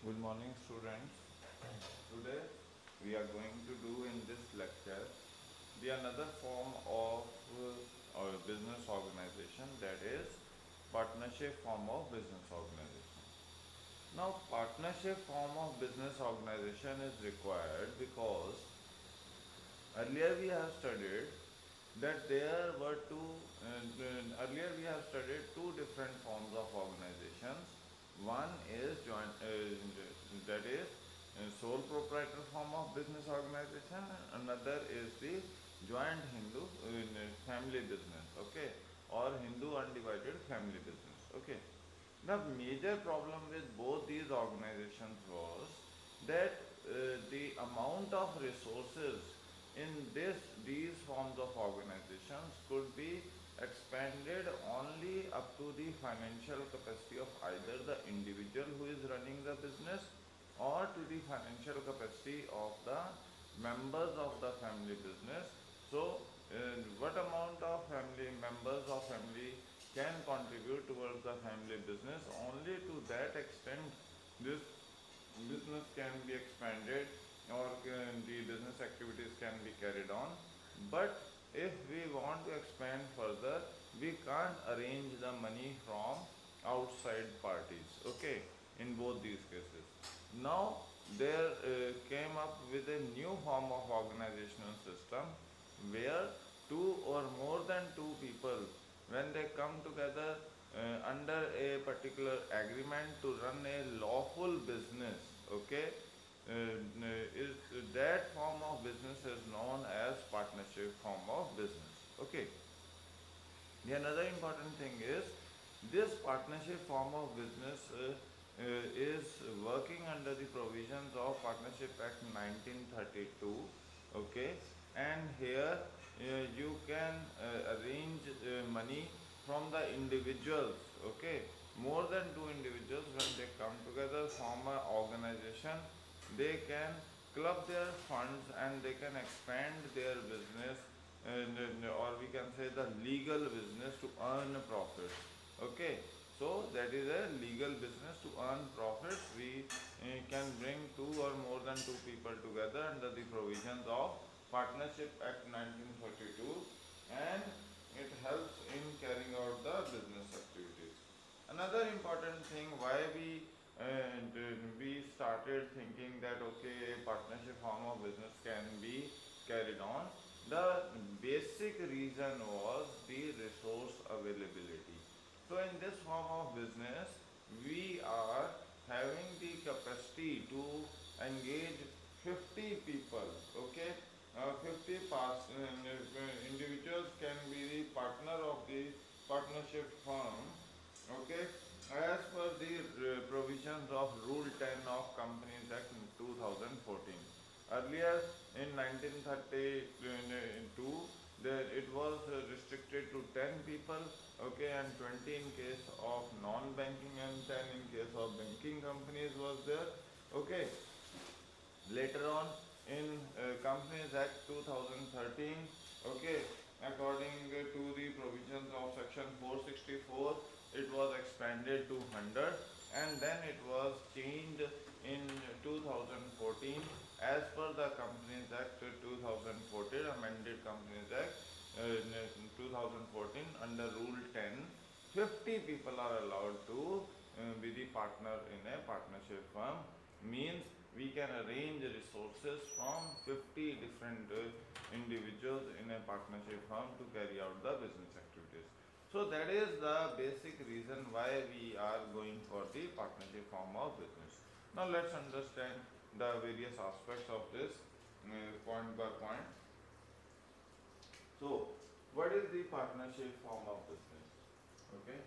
Good morning, students. Today we are going to do in this lecture the another form of our business organization, that is partnership form of business organization. Now, partnership form of business organization is required because earlier we have studied that there were earlier we have studied two different forms of organizations. One is joint, that is sole proprietor form of business organization, and another is the joint Hindu family business, okay, or Hindu undivided family business, okay. The major problem with both these organizations was that the amount of resources in these forms of organizations could be expanded only up to the financial capacity of either the individual who is running the business or to the financial capacity of the members of the family business. So, what amount of family members of family can contribute towards the family business, only to that extent this business can be expanded or the business activities can be carried on. But if we want to expand further, we can't arrange the money from outside parties, okay, in both these cases. Now there came up with a new form of organizational system where two or more than two people, when they come together under a particular agreement to run a lawful business, okay, is that form of business is known as partnership form of business, okay. The another important thing is this partnership form of business is working under the provisions of Partnership Act 1932, okay, and here you can arrange money from the individuals, okay. More than two individuals, when they come together, form an organization, they can club their funds and they can expand their business, or we can say the legal business, to earn profits, okay. So that is a legal business to earn profits. We can bring two or more than two people together under the provisions of Partnership Act 1932, and it helps in carrying out the business activities. Another important thing why we started thinking that okay, partnership form of business can be carried on. The basic reason was the resource availability. So in this form of business, we are having the capacity to engage 50 people, okay. 50 individuals can be the partner of the partnership firm, okay, as per the provisions of Rule 10 of Companies Act 2014. Earlier in 1932, it was restricted to 10 people, okay, and 20 in case of non-banking and 10 in case of banking companies was there, okay. Later on in Companies Act 2013, okay, according to the provisions of section 464, it was expanded to 100, and then it was changed in 2014 as per the Companies Act 2014, amended Companies Act 2014, under Rule 10, 50 people are allowed to be the partner in a partnership firm. Means we can arrange resources from 50 different individuals in a partnership firm to carry out the business activities. So that is the basic reason why we are going for the partnership form of business. Now let's understand the various aspects of this point by point. So what is the partnership form of business? Okay,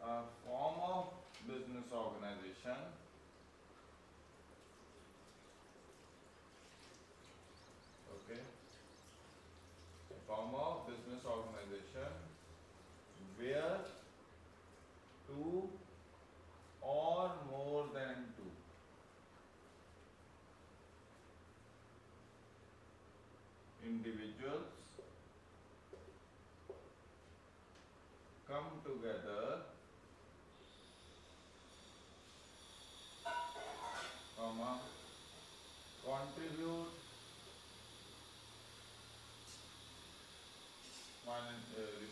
a form of business organization, okay, a form of business organization where two or more than two individuals come together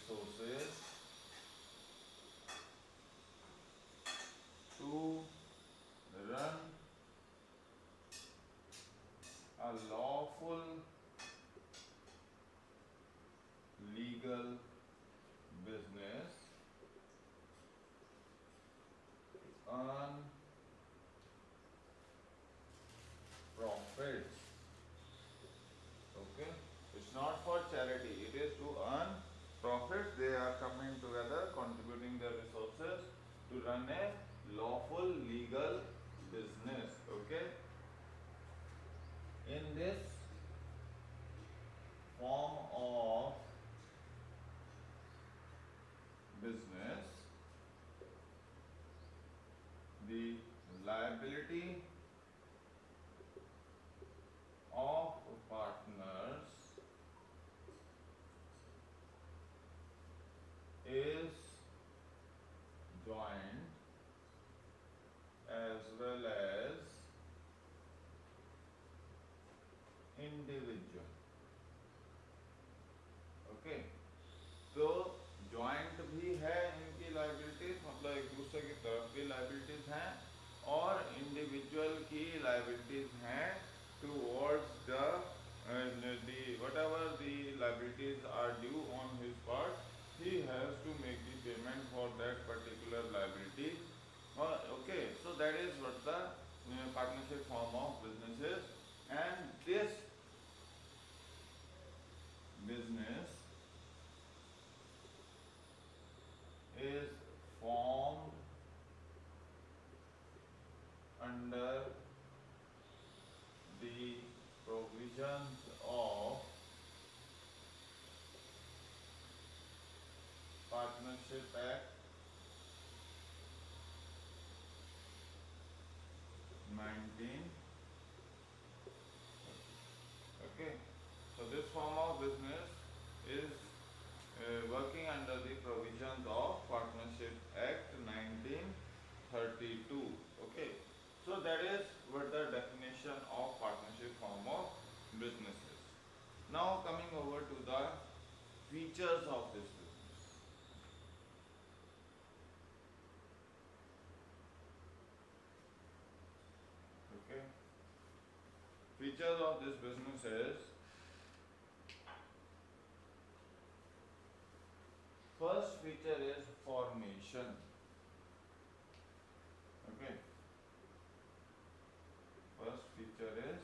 resources to run a lawful legal business, earn profits. Okay, it's not for charity, it is to earn profits. They are coming together, contributing their resources to run a lawful legal business. Okay, in this form of business, the liability of partners is joint as well as individual. Okay, तो joint भी है इनकी liabilities, मतलब एक दूसरे की तरफ की लाइबिलिटीज हैं, और इंडिविजुअल की लाइबिलिटीज हैं towards the whatever the liabilities are due on his part, he has to make the payment for that particular liability. Okay, so that is what the partnership form of business is, and this business is formed under the provisions of Partnership Act 19. Okay, so this form of business is working under the provisions of Partnership Act 1932. Okay, so that is what the definition of partnership form of business is. Now coming over to the features of this business. Okay, features of this business is, first feature is formation. Okay, first feature is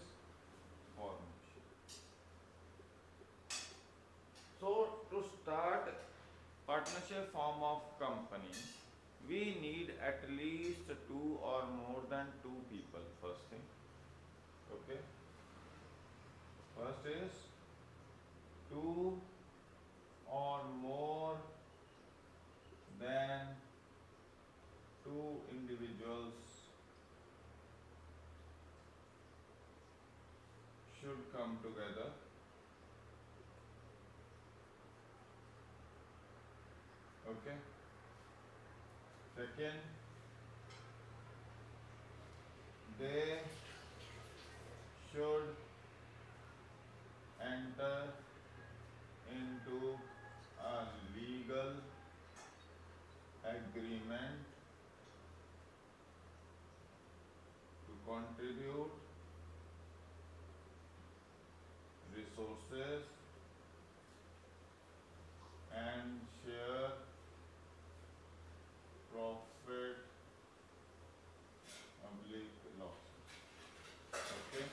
formation. So to start partnership form of company, we need at least 2 or more than 2 people. First thing. Okay, first is 2 or more than 2 individuals should come together. Okay, second, they should enter into a legal agreement to contribute resources and share profit oblique losses. Okay,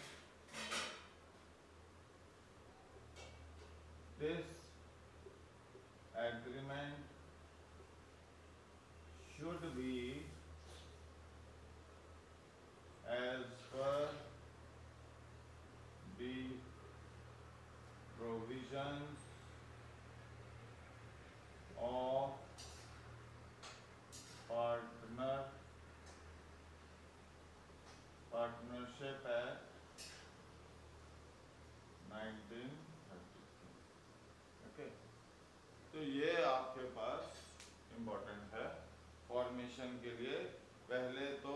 this agreement should be as per the provisions of Partnership Act 1933. Okay, तो ये आपके पास important है formation के लिए। पहले तो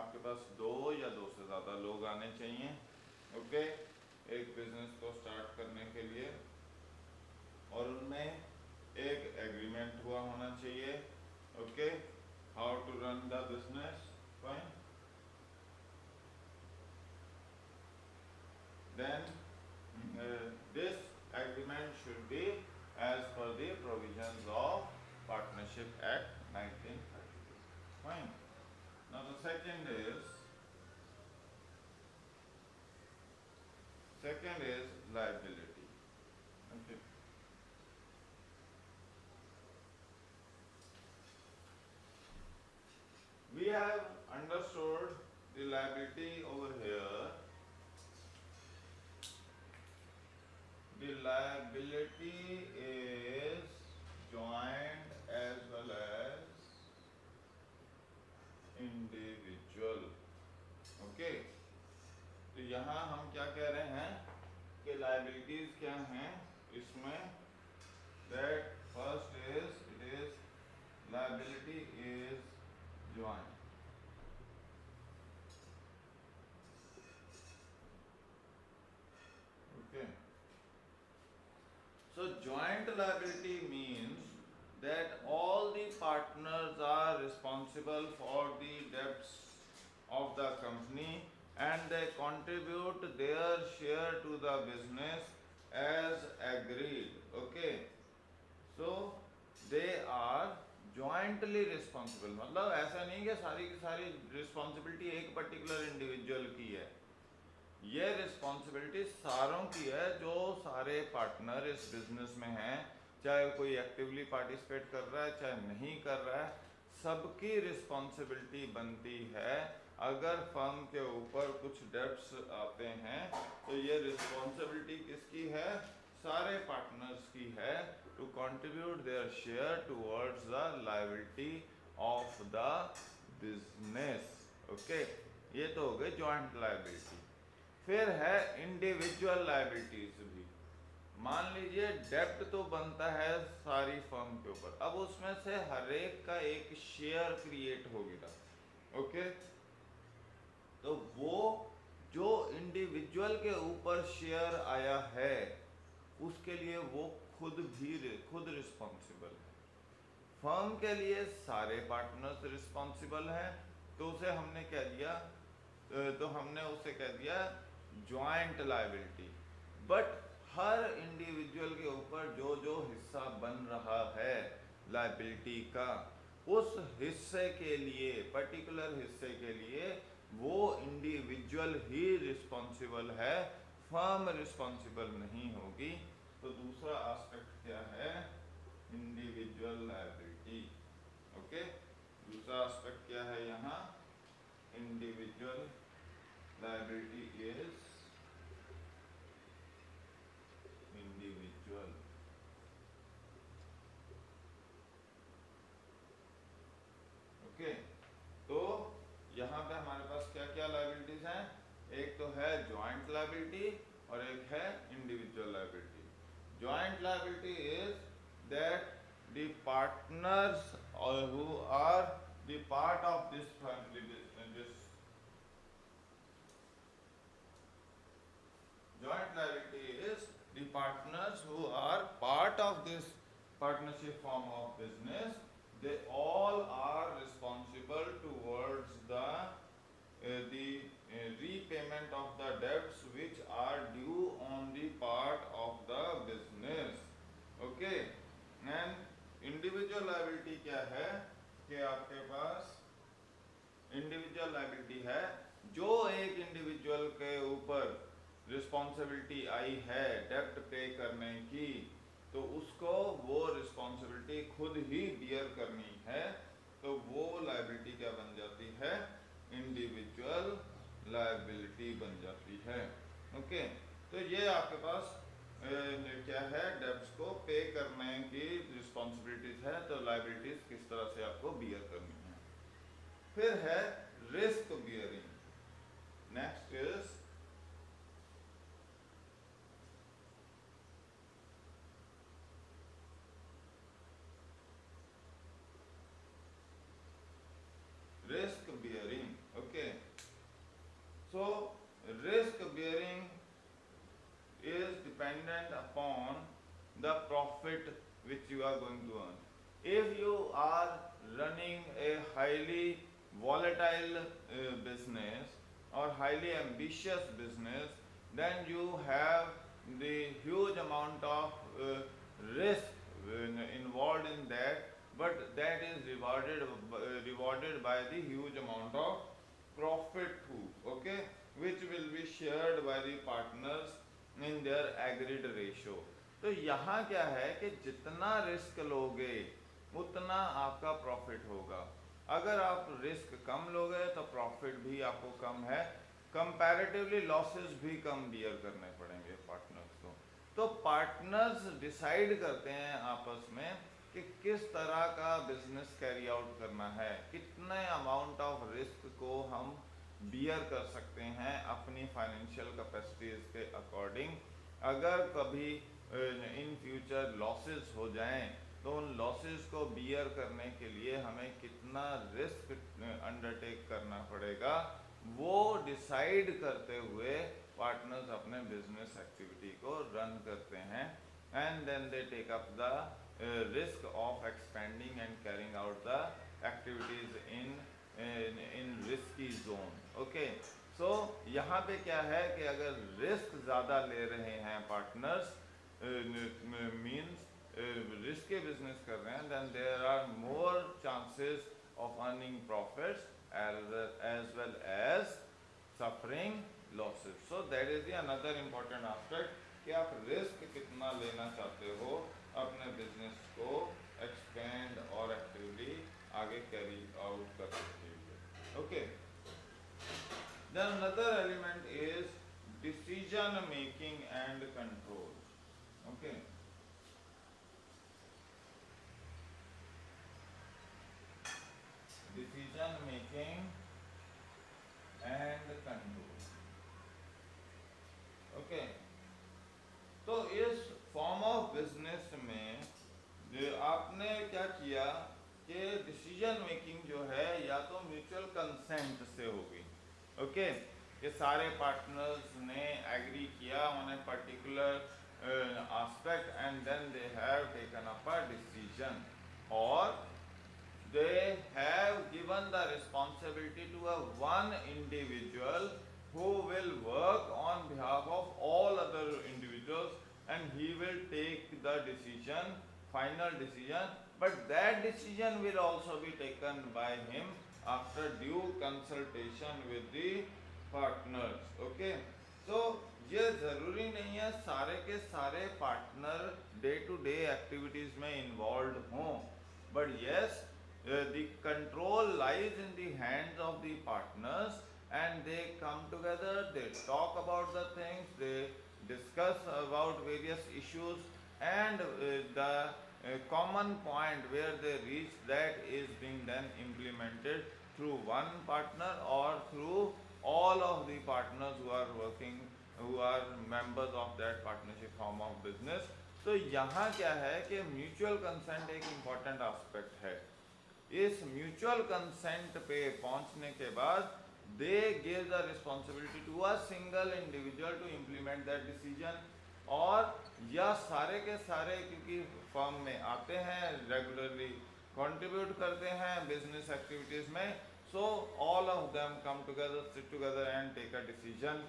आपके पास 2 या 2 से ज़्यादा लोग आने चाहिए। ओके, एक बिजनेस को स्टार्ट करने के लिए, और उनमें एक एग्रीमेंट हुआ होना चाहिए. Okay, how to run the business, fine. Then this agreement should be as per the provisions of Partnership Act 1932. Fine. Now the second is liability. Okay. We have understood the liability over here. The liability is joint as well as individual. Okay. तो यहाँ हम क्या कह रहे हैं कि liabilities क्या हैं इसमें, that first is it is liability is joint. Okay. So joint liability means that all the partners are responsible for the debts of the company and they contribute their share to the business as agreed. Okay. So they are jointly responsible. मतलब ऐसा नहीं कि सारी की सारी responsibility एक particular individual की है. ये रिस्पॉन्सिबिलिटी सारों की है जो सारे पार्टनर इस बिजनेस में हैं, चाहे कोई एक्टिवली पार्टिसिपेट कर रहा है चाहे नहीं कर रहा है, सबकी रिस्पॉन्सिबिलिटी बनती है. अगर फर्म के ऊपर कुछ डेब्ट्स आते हैं तो ये रिस्पॉन्सिबिलिटी किसकी है, सारे पार्टनर्स की है, to contribute their share towards the liability of the business. Okay, ये तो हो गई जॉइंट लायबिलिटी. फिर है इंडिविजुअल लायबिलिटीज भी. मान लीजिए डेब्ट तो बनता है सारी फर्म के ऊपर, अब उसमें से हर एक का एक शेयर क्रिएट हो गया. ओके, तो वो जो इंडिविजुअल के ऊपर शेयर आया है उसके लिए वो खुद रिस्पॉन्सिबल है. फर्म के लिए सारे पार्टनर्स रिस्पॉन्सिबल हैं, तो उसे हमने क्या दिया, तो हमने उसे कह दिया joint liability. But her individual के ऊपर जो जो हिस्सा बन रहा है लायबिलिटी का, उस हिस्से के लिए, पर्टिकुलर हिस्से के लिए वो इंडिविजुअल ही रिस्पॉन्सिबल है, फर्म रिस्पॉन्सिबल नहीं होगी. तो दूसरा एस्पेक्ट क्या है, इंडिविजुअल लायबिलिटी. ओके, दूसरा एस्पेक्ट क्या है यहाँ, individual liability is individual. Okay, तो यहाँ पे हमारे पास क्या क्या लायबिलिटीज हैं, एक तो है जॉइंट लायबिलिटी और एक है individual liability. Joint liability is that the partners who are the part of this joint liability is the partners who are part of this partnership form of business. They all are responsible towards the repayment of the debts which are due on the part of the business. Okay, and individual liability क्या है कि आपके पास individual liability है, जो एक individual के ऊपर responsibility I है डेब्ट पे करने की, तो उसको वो रिस्पॉन्सिबिलिटी खुद ही बियर करनी है, तो वो लायबिलिटी क्या बन जाती है, इंडिविजुअल लायबिलिटी बन जाती है. ओके, तो ये आपके पास क्या है, डेब्ट्स को पे करने की रिस्पॉन्सिबिलिटीज है, तो लायबिलिटीज किस तरह से आपको बियर करनी है. फिर है risk bearing. Next is risk bearing. Okay, so risk bearing is dependent upon the profit which you are going to earn. If you are running a highly volatile business or highly ambitious business, then you have the huge amount of risk involved in that, but that is rewarded by the huge amount of profit too, okay, which will be shared by the partners in their agreed ratio. तो यहाँ क्या है कि जितना risk लोगे उतना आपका profit होगा। अगर आप रिस्क कम लोगे तो प्रॉफिट भी आपको कम है, कंपैरेटिवली लॉसेस भी कम बियर करने पड़ेंगे पार्टनर्स को। तो पार्टनर्स डिसाइड करते हैं आपस में कि किस तरह का बिजनेस कैरी आउट करना है, कितने अमाउंट ऑफ रिस्क को हम बियर कर सकते हैं अपनी फाइनेंशियल कैपेसिटीज के अकॉर्डिंग। अगर कभी इन फ्यूचर लॉसेस हो जाएं तो उन लॉसेस को बियर करने के लिए हमें कितना रिस्क अंडरटेक करना पड़ेगा, वो डिसाइड करते हुए पार्टनर्स अपने बिजनेस एक्टिविटी को रन करते हैं, and then they take up the risk of expending and carrying out the activities in risky zone. Okay, so यहाँ पे क्या है कि अगर रिस्क ज़्यादा ले रहे हैं पार्टनर्स, मीन्स रिस्की बिजनेस कर रहे हैं, then there are more chances of earning profits as well as suffering losses. So that is the another important aspect कि आप रिस्क कितना लेना चाहते हो अपने बिजनेस को एक्सपेंड और एक्टिवली आगे कैरी आउट करने के लिए। Okay, then another element is decision making and control. Okay, decision making and control. Okay, तो इस फॉर्म ऑफ बिजनेस में आपने क्या किया कि डिसीजन मेकिंग जो है या तो म्यूचुअल कंसेंट से होगी। ओके, कि सारे पार्टनर्स ने एग्री किया on a particular aspect and then they have taken up a decision, और they have given the responsibility to a one individual who will work on behalf of all other individuals, and he will take the decision, final decision, but that decision will also be taken by him after due consultation with the partners. Okay, so ये ज़रूरी नहीं है सारे के सारे partner day to day activities में involve हों, but yes, the control lies in the hands of the partners, and they come together, they talk about the things, they discuss about various issues, and the common point where they reach, that is being then implemented through one partner or through all of the partners who are working, who are members of that partnership form of business. तो यहाँ क्या है कि mutual consent एक important aspect है। इस mutual consent पे पहुंचने के बाद they give the responsibility to a single individual to implement that decision, और या सारे के सारे क्योंकि फर्म में आते हैं, रेगुलरली कंट्रीब्यूट करते हैं बिजनेस एक्टिविटीज में, so all of them come together, sit together and take a decision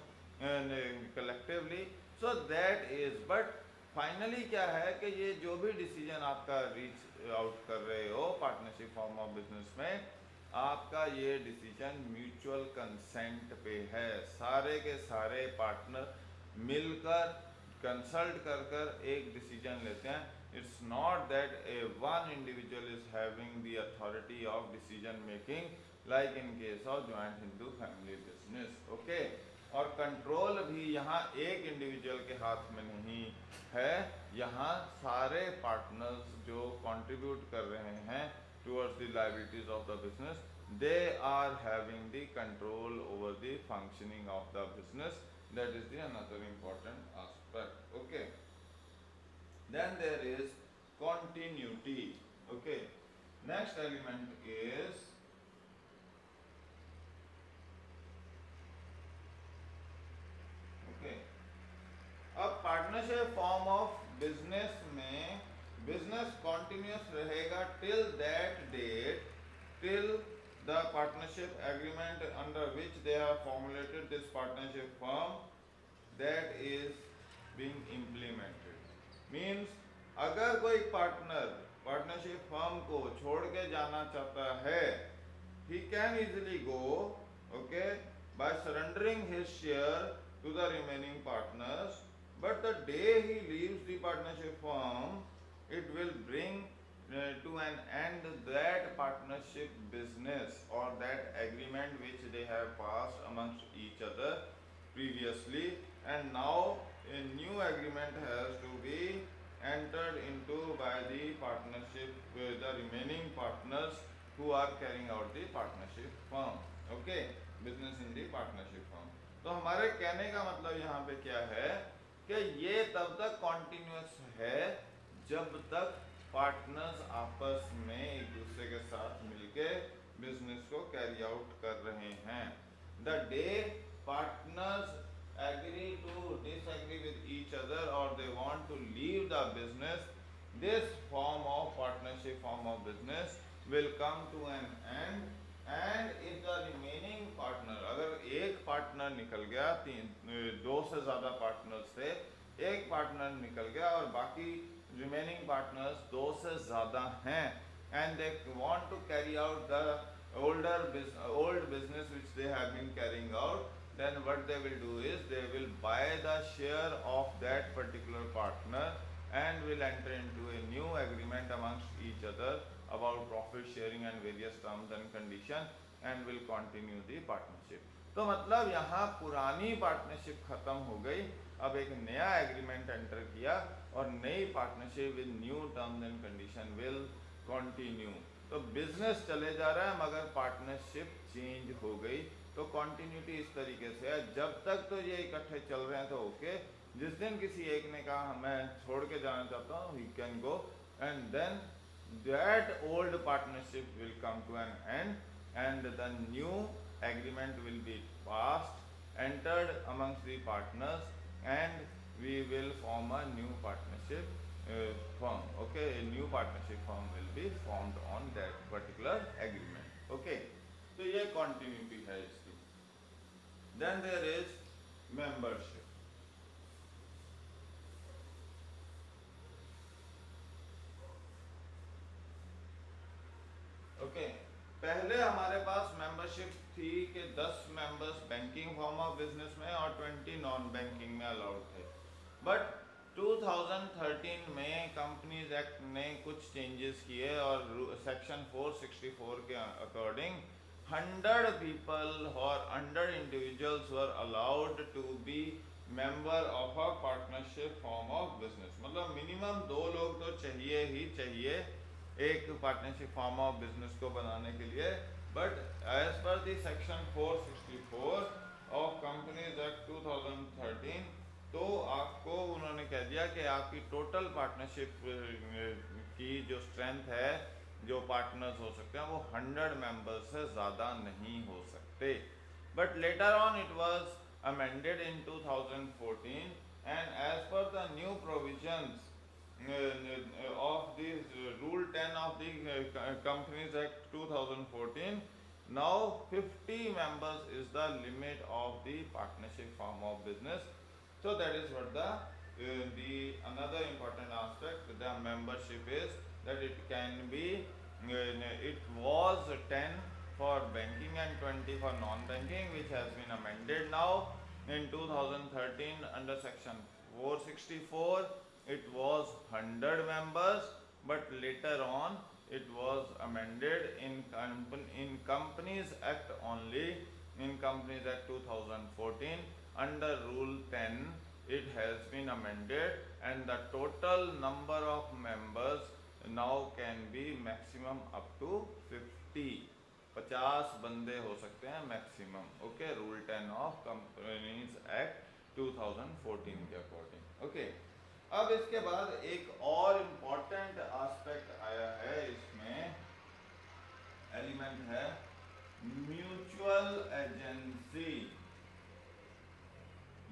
collectively, so that is. But finally क्या है कि ये जो भी डिसीजन आपका रीच आउट कर रहे हो पार्टनरशिप फॉर्म ऑफ बिजनेस में, आपका ये डिसीजन म्यूचुअल कंसेंट पे है। सारे के सारे पार्टनर मिलकर कंसल्ट कर कर एक डिसीजन लेते हैं। It's not that A one individual is having the authority of decision making like in case of joint Hindu family business. Okay, और कंट्रोल भी यहाँ एक इंडिविजुअल के हाथ में नहीं है, यहाँ सारे पार्टनर्स जो कंट्रीब्यूट कर रहे हैं towards the liabilities of the business, they are having the control over the functioning of the business. That is the another important aspect. Okay, then there is continuity. Okay, next element is अब partnership form of business में business continues रहेगा till that date, till the partnership agreement under which they have formulated this partnership firm that is being implemented. Means अगर कोई partner partnership firm को छोड़ के जाना चाहता है, he can easily go, okay, by surrendering his share to the remaining partners, but the day he leaves the partnership firm, it will bring to an end that partnership business or that agreement which they have passed amongst each other previously, and now a new agreement has to be entered into by the partnership the remaining partners who are carrying out the partnership firm, okay, business in the partnership firm। तो हमारे कहने का मतलब यहाँ पे क्या है कि ये तब तक कॉन्टिन्यूस है जब तक पार्टनर्स आपस में एक दूसरे के साथ मिलके बिजनेस को कैरी आउट कर रहे हैं। The day partners agree to disagree with each other or they want to leave the business, this form of partnership form of business will come to an end, and if the remaining partner, अगर एक partner निकल गया, दो से ज़्यादा partners थे, एक partner निकल गया और बाकी रिमेनिंग पार्टनर्स दो से ज़्यादा हैं, and they want to carry out the old business which they have been carrying out, then what they will do is they will buy the share of that particular partner and will enter into a new agreement amongst each other about profit sharing and various terms and conditions and will continue the partnership। तो मतलब यहाँ पुरानी partnership खत्म हो गई, अब एक नया एग्रीमेंट एंटर किया और नई partnership with new terms and condition will continue. तो बिजनेस चले जा रहा है मगर पार्टनरशिप चेंज हो गई। तो कॉन्टिन्यूटी इस तरीके से है, जब तक तो ये इकट्ठे चल रहे हैं तो ओके, जिस दिन किसी एक ने कहा मैं छोड़ के जाना चाहता हूँ, he can go, and then that old partnership will come to an end and the new agreement will be passed, entered amongst the partners, and we will form a new partnership firm, okay, a new partnership firm will be formed on that particular agreement, okay। तो ये continuity है इसकी। then there is membership, okay। पहले हमारे पास membership थी कि 10 members banking form of business में और 20 नॉन बैंकिंग में अलाउड थे, बट 2013 में कंपनीज एक्ट ने कुछ चेंजेस किए और सेक्शन 464 के अकॉर्डिंग 100 पीपल और 100 individuals were allowed to be member of a partnership form of business. मतलब मिनिमम 2 लोग तो चाहिए ही चाहिए एक पार्टनरशिप फॉर्म ऑफ बिजनेस को बनाने के लिए, but as per the section 464 of companies act 2013, तो आपको उन्होंने कह दिया कि आपकी टोटल पार्टनरशिप की जो स्ट्रेंथ है, जो पार्टनर्स हो सकते हैं, वो 100 मेंबर्स से ज़्यादा नहीं हो सकते। But later on it was amended in 2014, and as per the new provisions of the rule 10 of the Companies Act 2014, now 50 members is the limit of the partnership form of business। So that is what the another important aspect the membership is, that it can be it was 10 for banking and 20 for non-banking, which has been amended now in 2013 under section 464. It was 100 members, but later on it was amended in Companies Act only, in Companies Act 2014 under rule 10 it has been amended, and the total number of members now can be maximum up to 50, 50 बंदे हो सकते हैं maximum, okay, rule 10 of companies act 2014 के according, okay. अब इसके बाद एक और इम्पॉर्टेंट एस्पेक्ट आया है, इसमें एलिमेंट है म्यूचुअल एजेंसी।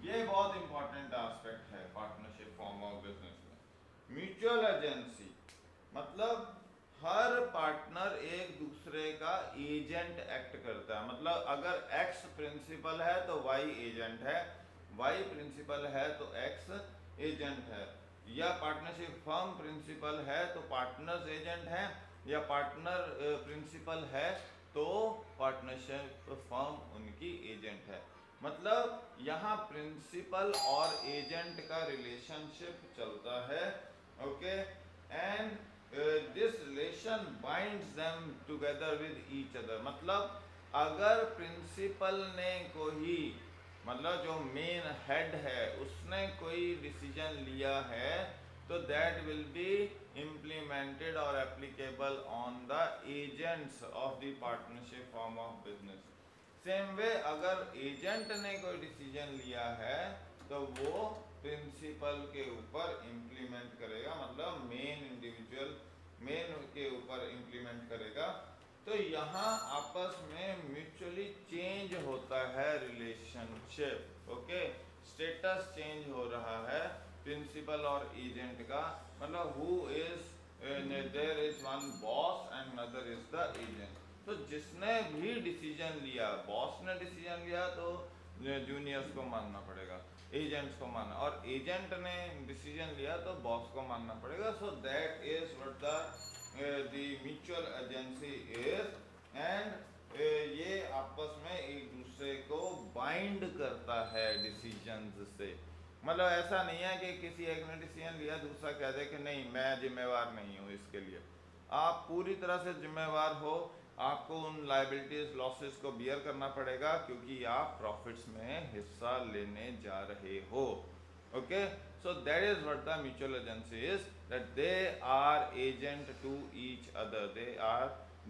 ये बहुत इंपॉर्टेंट एस्पेक्ट है पार्टनरशिप फॉर्म ऑफ बिजनेस में। म्यूचुअल एजेंसी मतलब हर पार्टनर एक दूसरे का एजेंट एक्ट करता है। मतलब अगर एक्स प्रिंसिपल है तो वाई एजेंट है, वाई प्रिंसिपल है तो एक्स एजेंट है, या पार्टनरशिप फर्म प्रिंसिपल है तो पार्टनर्स एजेंट है, या पार्टनर प्रिंसिपल है तो पार्टनरशिप फर्म उनकी एजेंट है। मतलब यहाँ प्रिंसिपल और एजेंट का रिलेशनशिप चलता है। Okay, and this relation binds them together with each other. मतलब अगर प्रिंसिपल ने कोई, मतलब जो मेन हेड है उसने कोई डिसीजन लिया है तो दैट विल बी इम्प्लीमेंटेड और applicable on the agents of the partnership form of business. Same way अगर एजेंट ने कोई डिसीजन लिया है तो वो प्रिंसिपल के ऊपर इम्प्लीमेंट करेगा, मतलब मेन इंडिविजुअल मेन के ऊपर इम्प्लीमेंट करेगा। तो यहाँ आपस में म्यूचुअली चेंज होता है रिलेशनशिप। ओके, स्टेटस चेंज हो रहा है प्रिंसिपल और एजेंट का। मतलब who is there is one boss and another is the agent. तो जिसने भी डिसीजन लिया, बॉस ने डिसीजन लिया तो जूनियर्स को मानना पड़ेगा, एजेंट्स को मानना, और एजेंट ने डिसीजन लिया तो बॉस को मानना पड़ेगा। सो that is what the mutual agency is. And ये आपस में एक दूसरे को बाइंड करता है डिसीजंस से। मतलब ऐसा नहीं है कि किसी एक ने डिसीजन लिया दूसरा कह दे कि नहीं मैं जिम्मेवार नहीं हूँ इसके लिए। आप पूरी तरह से जिम्मेवार हो, आपको उन लाइबिलिटीज लॉसेस को बियर करना पड़ेगा क्योंकि आप प्रॉफिट्स में हिस्सा लेने जा रहे हो। Okay, so that is what the mutual agency is, that they are agent to each other.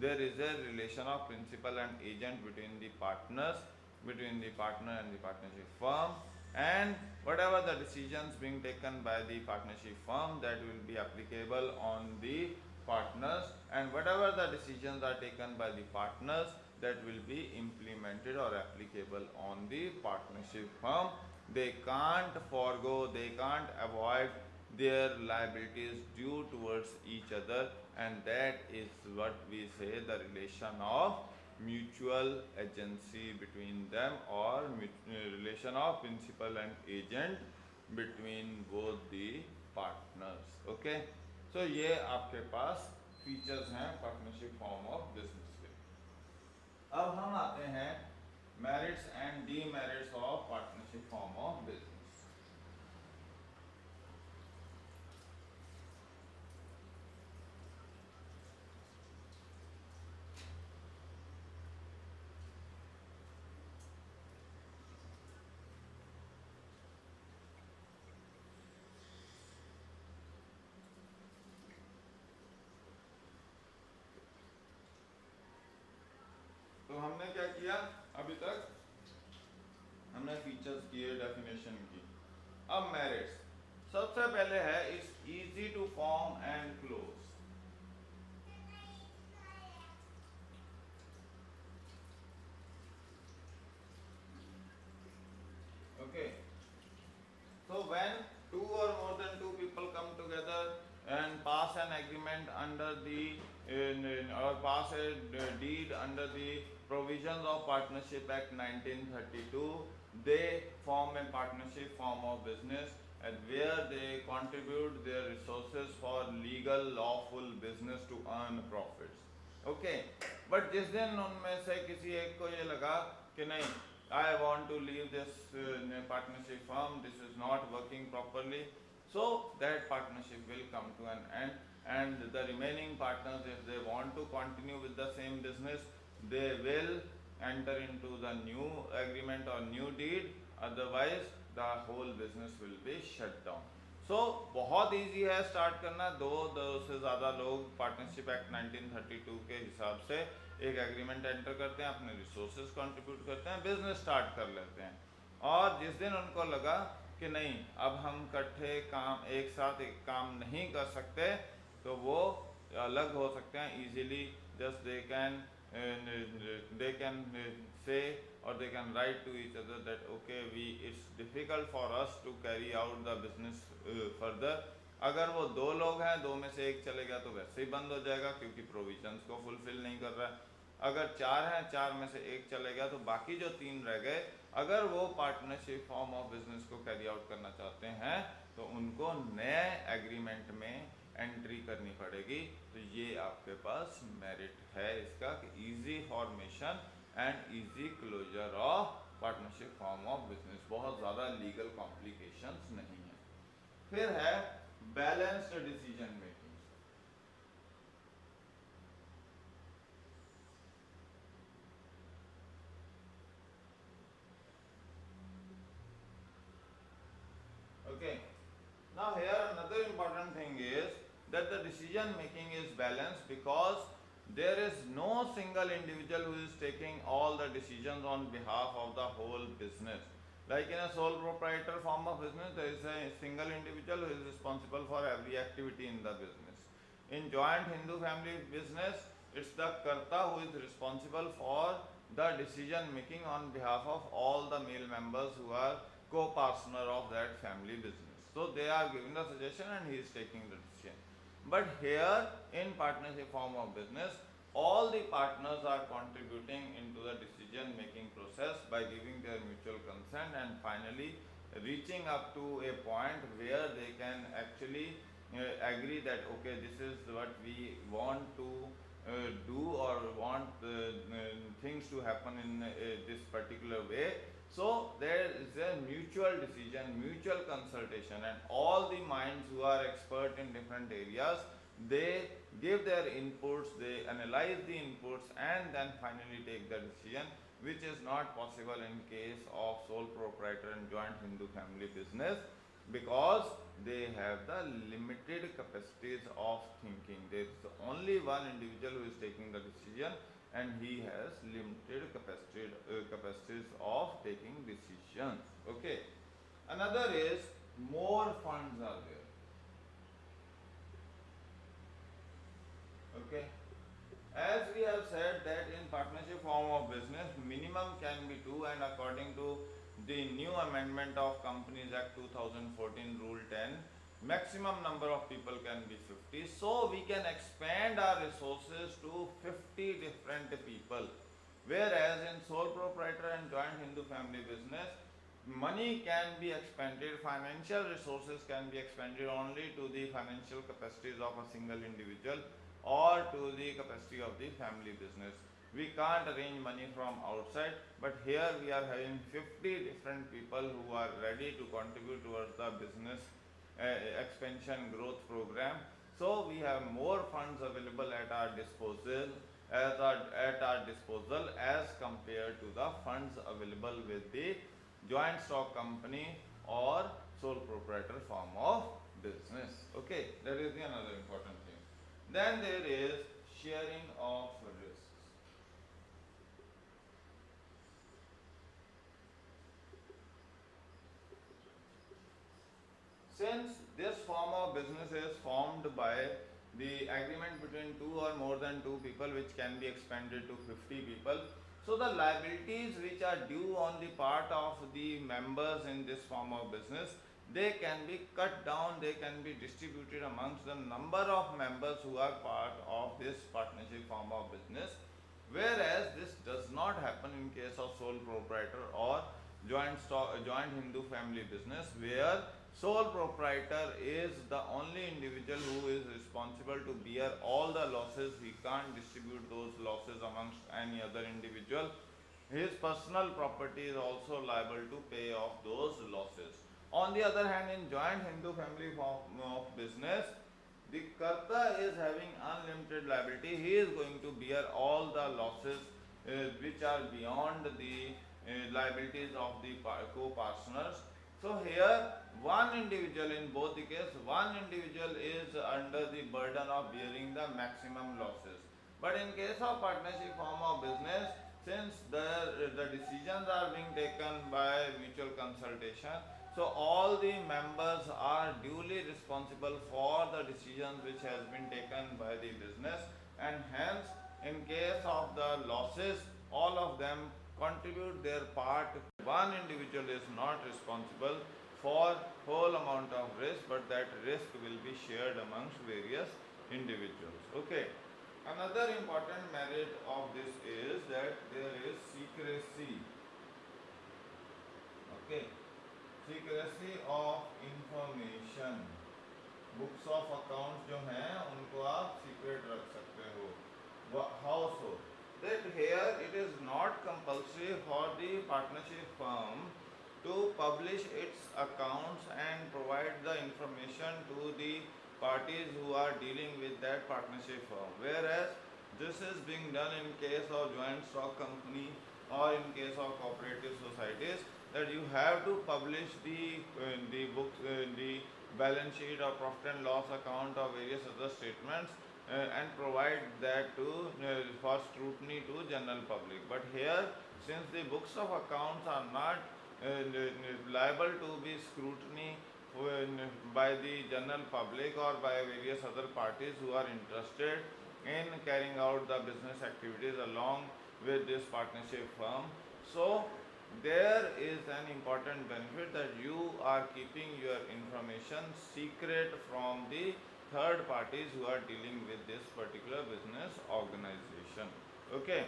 There is a relation of principal and agent between the partners, between the partner and the partnership firm, and whatever the decisions being taken by the partnership firm, that will be applicable on the partners, and whatever the decisions are taken by the partners, that will be implemented or applicable on the partnership firm. They can't forego, they can't avoid their liabilities due towards each other, and that is what we say the relation of mutual agency between them, or relation of principal and agent between both the partners. Okay, so ये आपके पास features हैं partnership form of business के। अब हम आते हैं merits and demerits of partnership form of business. तो हमने क्या किया अभी तक, हमने फीचर्स किए, डेफिनेशन की। अब मेरिट्स, सबसे पहले है is easy to form and close. Okay, so when two or more than two people come together and pass an agreement under the or pass a deed under the provisions of Partnership Act 1932, they form a partnership form of business, and where they contribute their resources for legal lawful business to earn profits. Okay, but जिस दिन उनमें से किसी एक को ये लगा कि नहीं, I want to leave this partnership firm, this is not working properly, so that partnership will come to an end, and the remaining partners, if they want to continue with the same business, they will enter into the new agreement or new deed, otherwise the whole business will be shut down. So बहुत easy है start करना। दो से ज़्यादा लोग partnership act 1932 के हिसाब से एक एग्रीमेंट एंटर करते हैं, अपने रिसोर्सेज कंट्रीब्यूट करते हैं, बिजनेस स्टार्ट कर लेते हैं। और जिस दिन उनको लगा कि नहीं अब हम इकट्ठे काम एक साथ एक काम नहीं कर सकते, तो वो अलग हो सकते हैं easily. Just they can say or they can write to each other that okay, it's difficult for us to carry out the business further, अगर वो दो लोग हैं, दो में से एक चले गया तो वैसे ही बंद हो जाएगा क्योंकि प्रोविजंस को फुलफिल नहीं कर रहा है। अगर चार हैं, चार में से एक चले गया तो बाकी जो तीन रह गए, अगर वो पार्टनरशिप फॉर्म ऑफ बिजनेस को कैरी आउट करना चाहते हैं तो उनको नए एग्रीमेंट में एंट्री करनी पड़ेगी। तो ये आपके पास मेरिट है इसका कि easy formation and easy closure of partnership form of business, बहुत ज़्यादा लीगल कॉम्प्लिकेशंस नहीं है। फिर है balanced decision making. Okay. Now here another important thing is that the decision making is balanced because there is no single individual who is taking all the decisions on behalf of the whole business. Like in a sole proprietor form of business, there is a single individual who is responsible for every activity in the business. In joint Hindu family business, it's the karta who is responsible for the decision making on behalf of all the male members who are co-partner of that family business. So they are giving the suggestion and he is taking the decision. But here in partnership form of business, all the partners are contributing into the decision making process by giving their mutual consent and finally reaching up to a point where they can actually agree that okay, this is what we want to do or want things to happen in this particular way. So there is a mutual decision, mutual consultation, and all the minds who are expert in different areas, they give their inputs, they analyze the inputs, and then finally take the decision, which is not possible in case of sole proprietor and joint Hindu family business because they have the limited capacities of thinking. There is only one individual who is taking the decision and he has limited capacities of taking decisions. Okay. Another is more funds are there. Okay. As we have said that in partnership form of business, minimum can be 2, and according to the new amendment of Companies Act 2014 Rule 10, maximum number of people can be 50. So we can expand our resources to 50 different people. Whereas in sole proprietor and joint Hindu family business, money can be expended, financial resources can be expended only to the financial capacities of a single individual or to the capacity of the family business. We can't arrange money from outside, but here we are having 50 different people who are ready to contribute towards the business expansion growth program. So we have more funds available at our disposal as compared to the funds available with the joint stock company or sole proprietor form of business. Okay, that is the another important thing. Then there is sharing of risks. Since this form of business is formed by the agreement between two or more than two people, which can be expanded to 50 people, so the liabilities which are due on the part of the members in this form of business, they can be cut down, they can be distributed amongst the number of members who are part of this partnership form of business. Whereas this does not happen in case of sole proprietor or joint Hindu family business, where sole proprietor is the only individual who is responsible to bear all the losses. He can't distribute those losses amongst any other individual. His personal property is also liable to pay off those losses. On the other hand, in joint Hindu family form of business, the karta is having unlimited liability. He is going to bear all the losses which are beyond the liabilities of the co-partners. So here one individual, in both the case, one individual is under the burden of bearing the maximum losses. But in case of partnership form of business, since the decisions are being taken by mutual consultation, so all the members are duly responsible for the decisions which has been taken by the business, and hence in case of the losses, all of them contribute their part. One individual is not responsible for whole amount of risk, but that risk will be shared amongst various individuals. Okay. Another important merit of this is that there is secrecy. Okay. Secrecy of information. Books of accounts जो हैं उनको आप secret रख सकते हो. How so? That here it is not compulsory for the partnership firm to publish its accounts and provide the information to the parties who are dealing with that partnership firm, whereas this is being done in case of joint stock company or in case of cooperative societies, that you have to publish the books, the balance sheet or profit and loss account or various other statements and provide that to for scrutiny to general public. But here, since the books of accounts are not liable to be scrutiny by the general public or by various other parties who are interested in carrying out the business activities along with this partnership firm, so there is an important benefit that you are keeping your information secret from the third parties who are dealing with this particular business organization. Okay,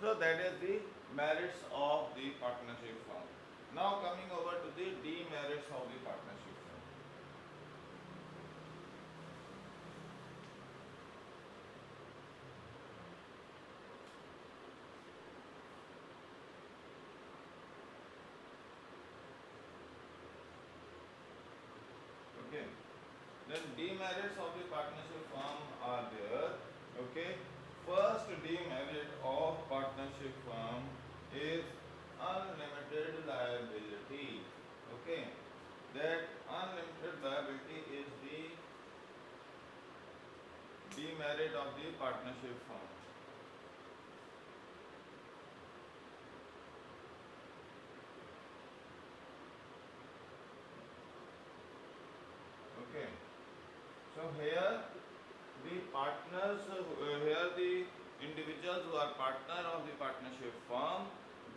so that is the merits of the partnership firm. Now coming over to the demerits of the partnership firm. Okay, then demerits of the partnership firm are there. Okay, first demerit of partnership firm is unlimited liability. Okay, that unlimited liability is the demerit of the partnership firm. Okay, so here the partners, here the individuals who are partner of the partnership firm,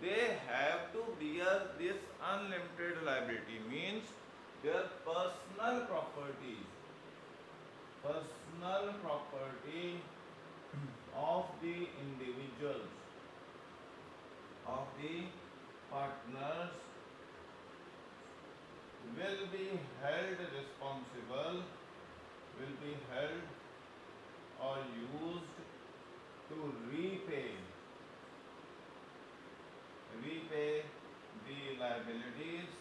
they have to bear this unlimited liability, means their personal property of the individuals, of the partners, will be held responsible, will be held or used to repay the liabilities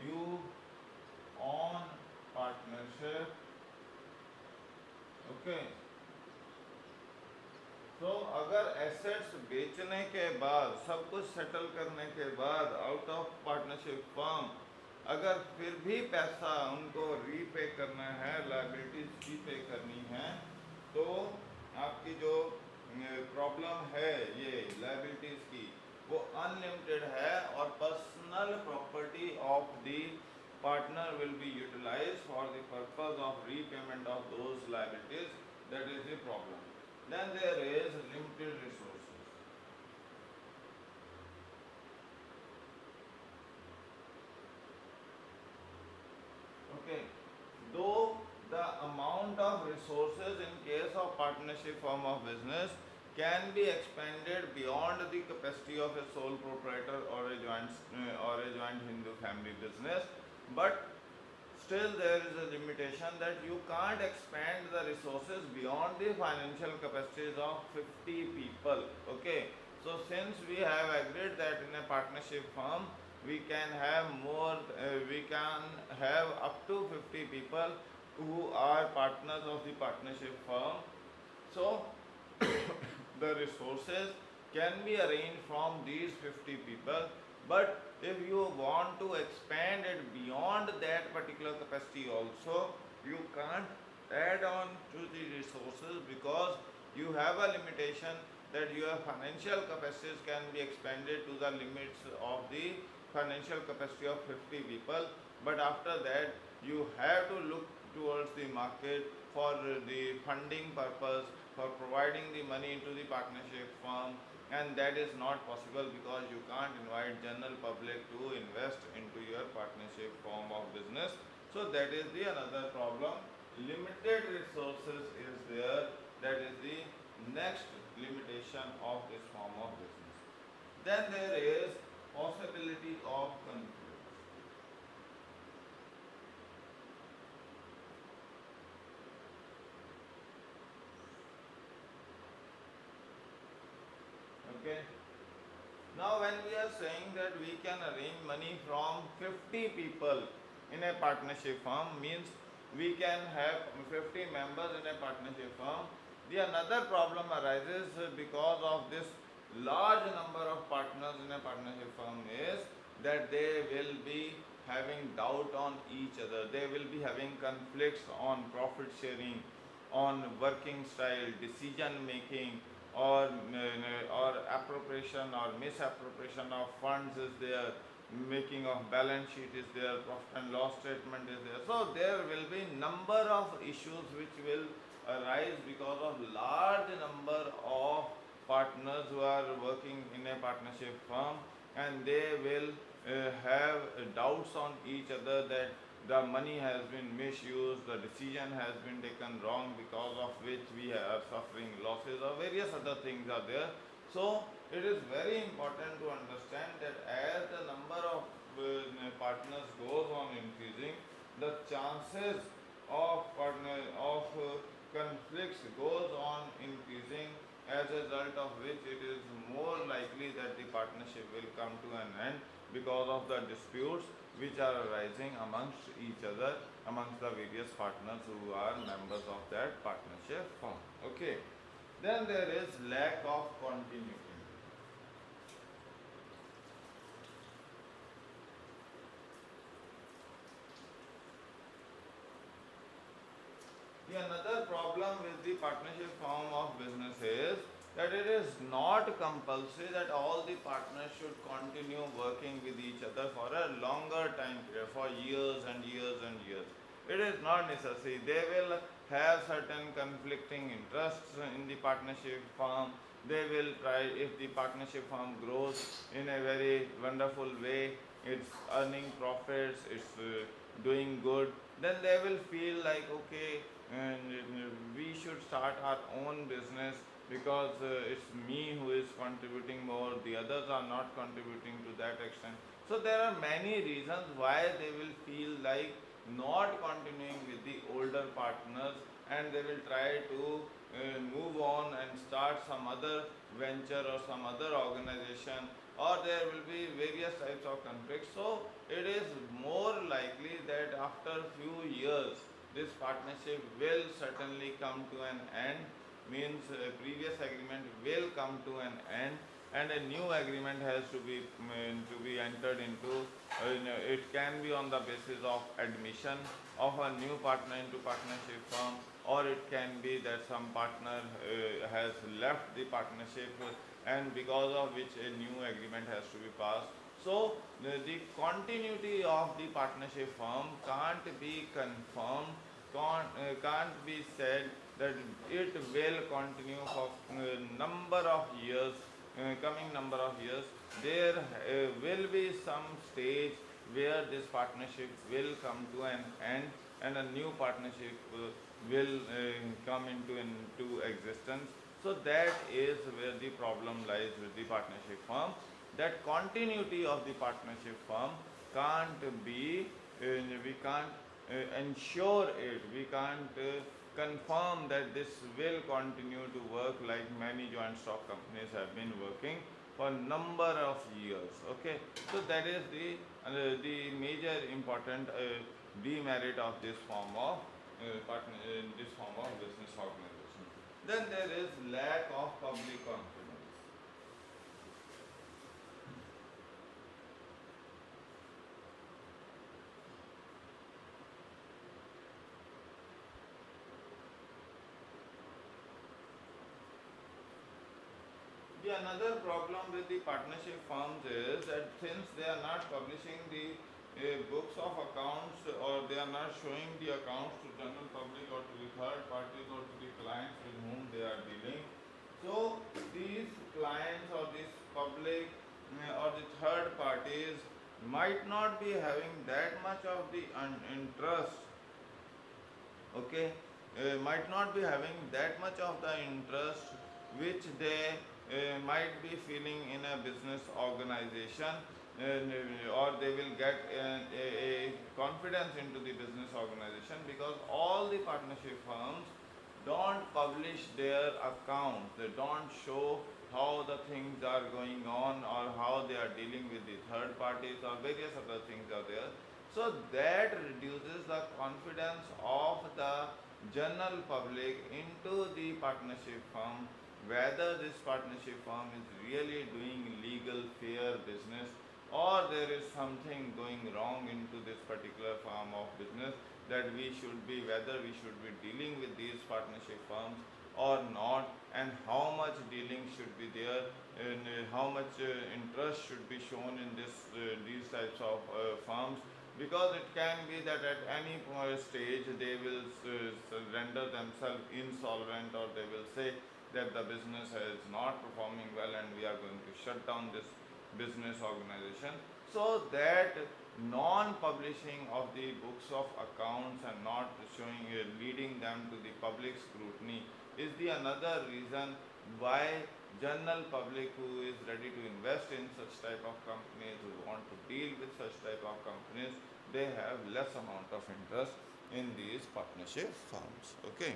due on partnership. Okay, तो अगर assets बेचने के बाद, सब कुछ settle करने के बाद आउट ऑफ पार्टनरशिप फर्म, अगर फिर भी पैसा उनको रीपे करना है, लायबिलिटीज रीपे करनी है, तो आपकी जो प्रॉब्लम है ये लायबिलिटीज की, वो अनलिमिटेड है और personal property of the partner will be utilised for the purpose of repayment of those liabilities. That is the problem. Then there is limited resources. Okay, though the amount of resources in case of partnership form of business can be expanded beyond the capacity of a sole proprietor or a joint Hindu family business, but still there is a limitation that you can't expand the resources beyond the financial capacities of 50 people. Okay, so since we have agreed that in a partnership firm we can have more, we can have up to 50 people who are partners of the partnership firm, so the resources can be arranged from these 50 people. But if you want to expand it beyond that particular capacity also, you can't add on to the resources because you have a limitation that your financial capacities can be expanded to the limits of the financial capacity of 50 people, but after that you have to look towards the market for the funding purpose for providing the money into the partnership firm, and that is not possible because you can't invite general public to invest into your partnership form of business. So that is the another problem. Limited resources is there. That is the next limitation of this form of business. Then there is possibility of conflict. Okay. Now when we are saying that we can arrange money from 50 people in a partnership firm, means we can have 50 members in a partnership firm. The another problem arises because of this large number of partners in a partnership firm is that they will be having doubt on each other. They will be having conflicts on profit sharing, on working style, decision making, or appropriation or misappropriation of funds is there, making of balance sheet is there, profit and loss statement is there. So there will be number of issues which will arise because of large number of partners who are working in a partnership firm, and they will have doubts on each other that the money has been misused, the decision has been taken wrong, because of which we are suffering losses, or various other things are there. So it is very important to understand that as the number of partners goes on increasing, the chances of conflicts goes on increasing, as a result of which it is more likely that the partnership will come to an end because of the disputes which are arising amongst each other, amongst the various partners who are members of that partnership firm. Okay. Then there is lack of continuity. The another problem with the partnership form of business is that it is not compulsory that all the partners should continue working with each other for a longer time period, for years and years and years. It is not necessary. They will have certain conflicting interests in the partnership firm. They will try, if the partnership firm grows in a very wonderful way, it's earning profits, it's doing good, then they will feel like, okay, and we should start our own business because it's me who is contributing more, the others are not contributing to that extent. So there are many reasons why they will feel like not continuing with the older partners, and they will try to move on and start some other venture or some other organization, or there will be various types of conflicts. So it is more likely that after few years this partnership will certainly come to an end, means previous agreement will come to an end, and a new agreement has to be entered into. It can be on the basis of admission of a new partner into partnership firm, or it can be that some partner has left the partnership, and because of which a new agreement has to be passed. So the continuity of the partnership firm can't be confirmed, can't be said that it will continue for number of years, coming number of years. There will be some stage where this partnership will come to an end, and a new partnership will come into existence. So that is where the problem lies with the partnership firm, that continuity of the partnership firm can't be, we can't ensure it, we can't confirm that this will continue to work like many joint stock companies have been working for number of years. Okay, so that is the major important demerit of this form of this form of business organization. Then there is lack of public confidence. The another problem with the partnership firms is that since they are not publishing the books of accounts, or they are not showing the accounts to general public or to the third parties or to the clients with whom they are dealing. So these clients or these public or the third parties might not be having that much of the interest, okay, might not be having that much of the interest which they might be feeling in a business organization, or they will get a confidence into the business organization, because all the partnership firms don't publish their accounts, they don't show how the things are going on or how they are dealing with the third parties or various other things are there. So that reduces the confidence of the general public into the partnership firm, whether this partnership firm is really doing legal fair business or there is something going wrong into this particular form of business, that we should be, whether we should be dealing with these partnership firms or not, and how much dealing should be there, and how much interest should be shown in these types of firms, because it can be that at any stage they will render themselves insolvent, or they will say that the business is not performing well and we are going to shut down this business organization. So that non-publishing of the books of accounts and not showing leading them to the public scrutiny is the another reason why general public who is ready to invest in such type of companies, who want to deal with such type of companies, they have less amount of interest in these partnership firms. Okay.